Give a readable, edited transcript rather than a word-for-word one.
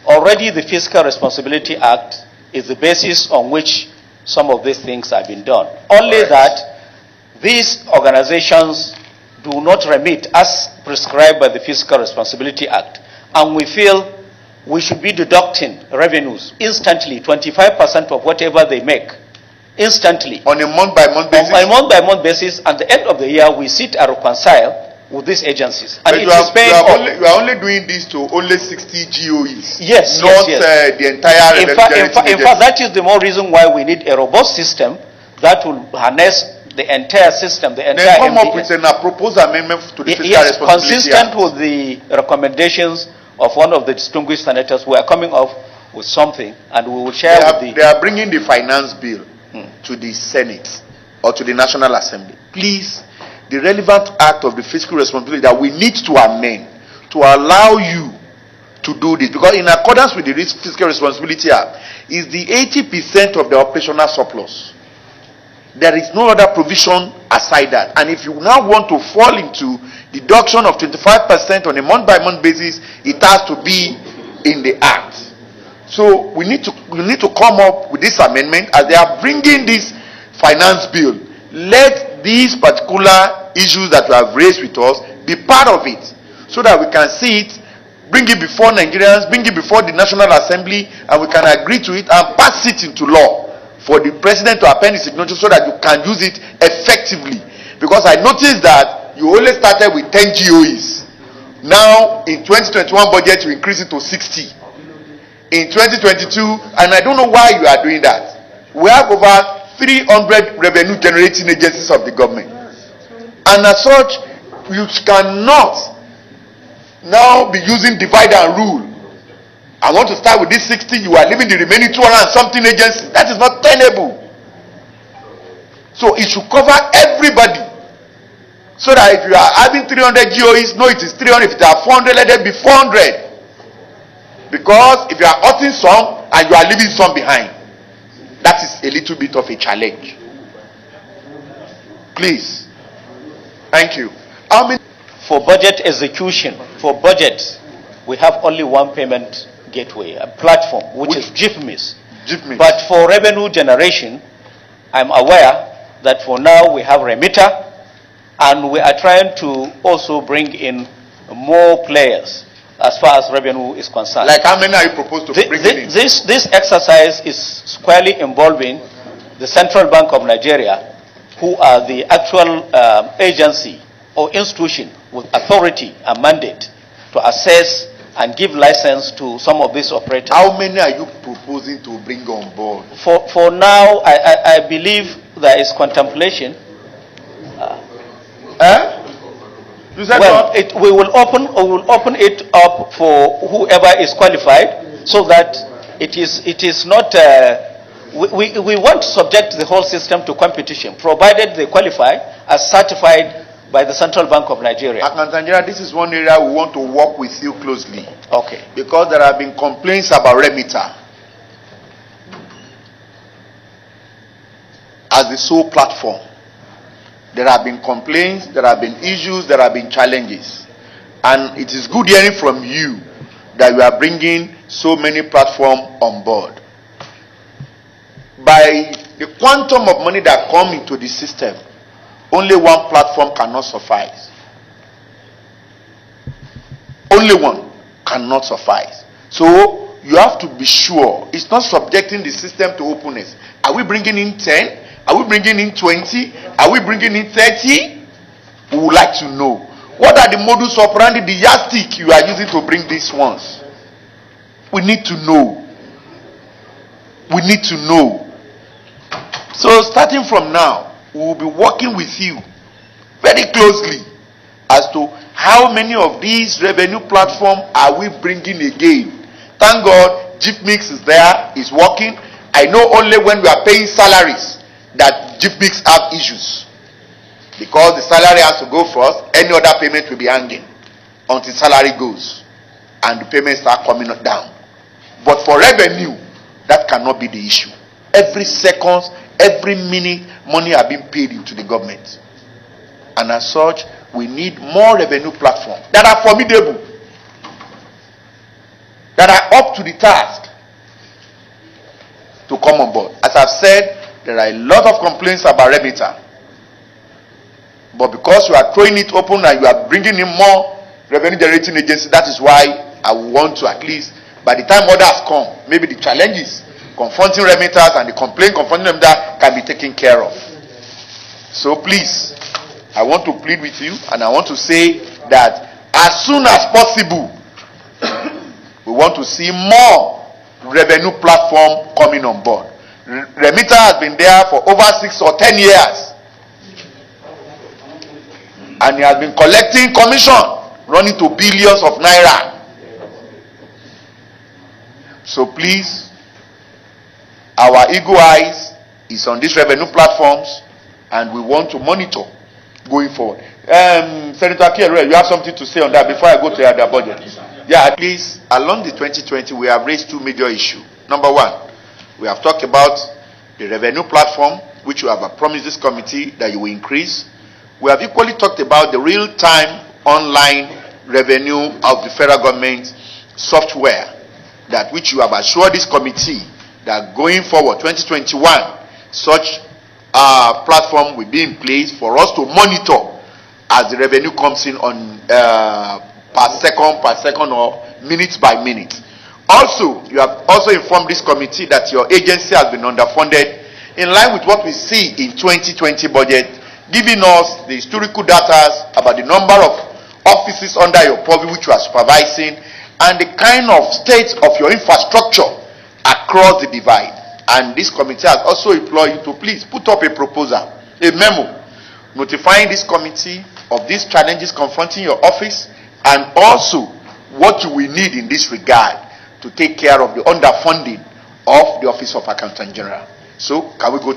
Already the Fiscal Responsibility Act is the basis on which some of these things have been done. Only that these organizations do not remit as prescribed by the Fiscal Responsibility Act. And we feel we should be deducting revenues instantly, 25% of whatever they make, instantly. On a month-by-month basis? On a month-by-month basis. At the end of the year, we sit and reconcile with these agencies. And but you are only doing this to only 60 GOEs. Yes, not yes. The entire. In fact, that is the more reason why we need a robust system that will harness the entire system, the entire. Then come up with a proposed amendment to the Fiscal Responsibility consistent Act. with the recommendations of one of the distinguished senators. We are coming up with something, and we will share They are bringing the finance bill to the Senate or to the National Assembly. Please, the relevant act of the fiscal responsibility that we need to amend to allow you to do this, because in accordance with the Fiscal Responsibility Act, is the 80% of the operational surplus. There is no other provision aside that. And if you now want to fall into deduction of 25% on a month-by-month basis, it has to be in the act. So we need to come up with this amendment as they are bringing this finance bill. Let these particular issues that you have raised with us be part of it, so that we can see it, bring it before Nigerians, bring it before the National Assembly, and we can agree to it and pass it into law for the president to append his signature so that you can use it effectively. Because I noticed that you only started with 10 GOEs. Now, in 2021 budget, you increase it to 60. In 2022, and I don't know why you are doing that. We have over 300 revenue generating agencies of the government. And as such, you cannot now be using divide and rule. I want to start with this 60, you are leaving the remaining 200 and something agencies. That is not tenable. So it should cover everybody. So that if you are having 300 GOEs, no, it is 300. If there are 400, let them be 400. Because if you are hurting some and you are leaving some behind, that is a little bit of a challenge. Please. Thank you. For budget execution, for budget, we have only one payment gateway, a platform, which is GIFMIS. But for revenue generation, I'm aware that for now we have Remitter, and we are trying to also bring in more players as far as revenue is concerned. Like how many are you proposed to bring in? This exercise is squarely involving the Central Bank of Nigeria, who are the actual agency or institution with authority and mandate to assess and give license to some of these operators. How many are you proposing to bring on board? For now, I believe there is contemplation. Well, we will open it up for whoever is qualified, so that it is not. We want to subject the whole system to competition, provided they qualify as certified by the Central Bank of Nigeria. Nigeria, this is one area we want to work with you closely. Okay. Because there have been complaints about Remitter as the sole platform. There have been complaints, there have been issues, there have been challenges. And it is good hearing from you that you are bringing so many platforms on board. By the quantum of money that come into the system, only one platform cannot suffice. Only one cannot suffice. So you have to be sure it's not subjecting the system to openness. Are we bringing in 10? Are we bringing in 20? Are we bringing in 30? We would like to know. What are the modus operandi, the yardstick you are using to bring these ones? We need to know. We need to know. So starting from now, we will be working with you very closely as to how many of these revenue platforms are we bringing again. Thank God, GIFMIX is there, is working. I know only when we are paying salaries that GIFMIX have issues. Because the salary has to go first, any other payment will be hanging until salary goes and the payments start coming down. But for revenue, that cannot be the issue. Every second, every minute, money are being paid into the government. And as such, we need more revenue platforms that are formidable. that are up to the task to come on board. As I've said, there are a lot of complaints about Remittance. But because you are throwing it open and you are bringing in more revenue generating agencies, that is why I want to, at least by the time others come, maybe the challenges confronting Remittance and the complaint confronting Remittance can be taken care of. So please, I want to plead with you, and I want to say that as soon as possible, we want to see more revenue platform coming on board. Remittance has been there for over 6 or 10 years, and he has been collecting commission running to billions of naira. So please, our eagle eyes is on these revenue platforms, and we want to monitor going forward. Senator Kierre, you have something to say on that before I go to the other budget? Yeah, at least along the 2020, we have raised 2 major issues. Number one, we have talked about the revenue platform, which you have promised this committee that you will increase. We have equally talked about the real-time online revenue of the federal government software, that which you have assured this committee that going forward, 2021, such platform will be in place for us to monitor as the revenue comes in on per second or minute by minute. Also, you have also informed this committee that your agency has been underfunded in line with what we see in 2020 budget, giving us the historical data about the number of offices under your purview which you are supervising and the kind of state of your infrastructure across the divide. And this committee has also implored you to please put up a proposal, a memo, notifying this committee of these challenges confronting your office and also what you will need in this regard to take care of the underfunding of the Office of Accountant General. So, can we go to